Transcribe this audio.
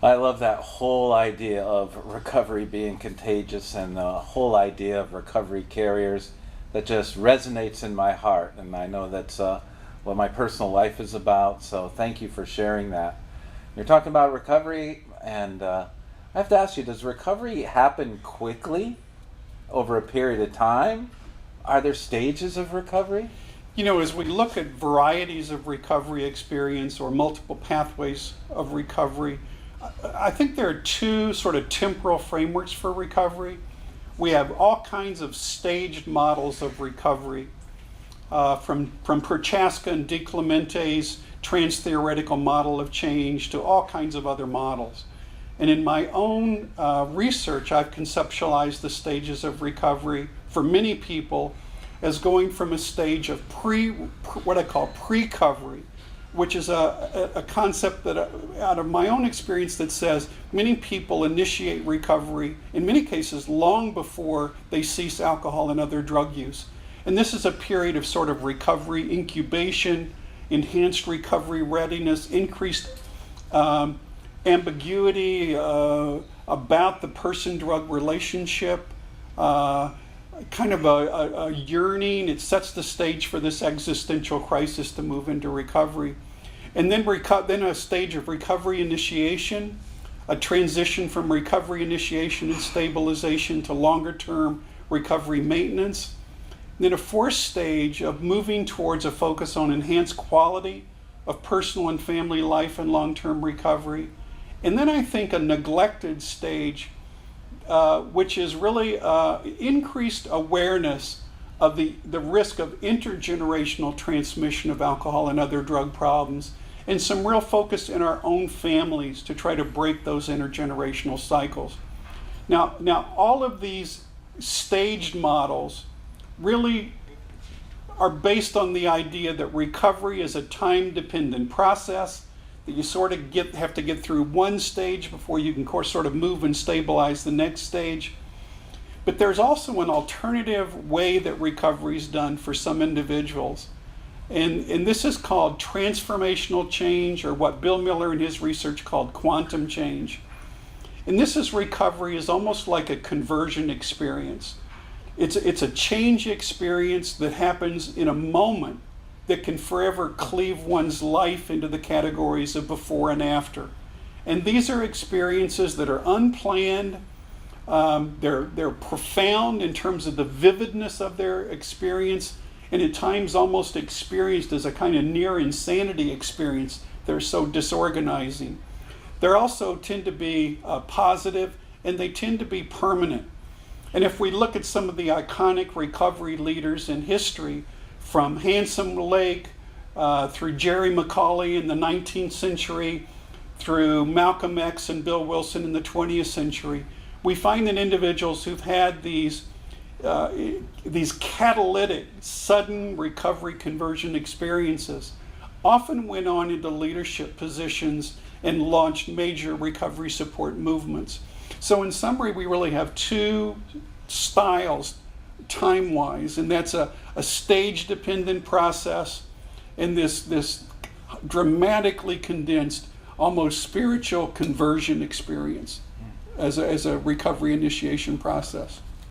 I love that whole idea of recovery being contagious and the whole idea of recovery carriers that just resonates in my heart. And I know that's what my personal life is about. So thank you for sharing that. You're talking about recovery, and I have to ask you, does recovery happen quickly over a period of time? Are there stages of recovery? You know, as we look at varieties of recovery experience or multiple pathways of recovery, I think there are two sort of temporal frameworks for recovery. We have all kinds of staged models of recovery, from Prochaska and DiClemente's trans-theoretical model of change to all kinds of other models. And in my own research, I've conceptualized the stages of recovery for many people as going from a stage of what I call pre-covery, which is a concept that out of my own experience that says many people initiate recovery, in many cases long before they cease alcohol and other drug use. And this is a period of sort of recovery incubation, enhanced recovery readiness, increased ambiguity about the person-drug relationship, kind of a yearning. It sets the stage for this existential crisis to move into recovery. And then a stage of recovery initiation, a transition from recovery initiation and stabilization to longer-term recovery maintenance. And then a fourth stage of moving towards a focus on enhanced quality of personal and family life and long-term recovery. And then I think a neglected stage, which is really increased awareness of the risk of intergenerational transmission of alcohol and other drug problems, and some real focus in our own families to try to break those intergenerational cycles. Now all of these staged models really are based on the idea that recovery is a time-dependent process, that you sort of have to get through one stage before you can sort of move and stabilize the next stage. But there's also an alternative way that recovery is done for some individuals. And this is called transformational change, or what Bill Miller in his research called quantum change. And this is recovery is almost like a conversion experience. It's a change experience that happens in a moment that can forever cleave one's life into the categories of before and after. And these are experiences that are unplanned. They're profound in terms of the vividness of their experience, and at times almost experienced as a kind of near insanity experience. They're so disorganizing. They also tend to be positive, and they tend to be permanent. And if we look at some of the iconic recovery leaders in history, from Handsome Lake through Jerry McAuley in the 19th century, through Malcolm X and Bill Wilson in the 20th century, we find that individuals who've had these catalytic, sudden recovery conversion experiences often went on into leadership positions and launched major recovery support movements. So in summary, we really have two styles time-wise, and that's a stage-dependent process and this dramatically condensed, almost spiritual conversion experience as a recovery initiation process.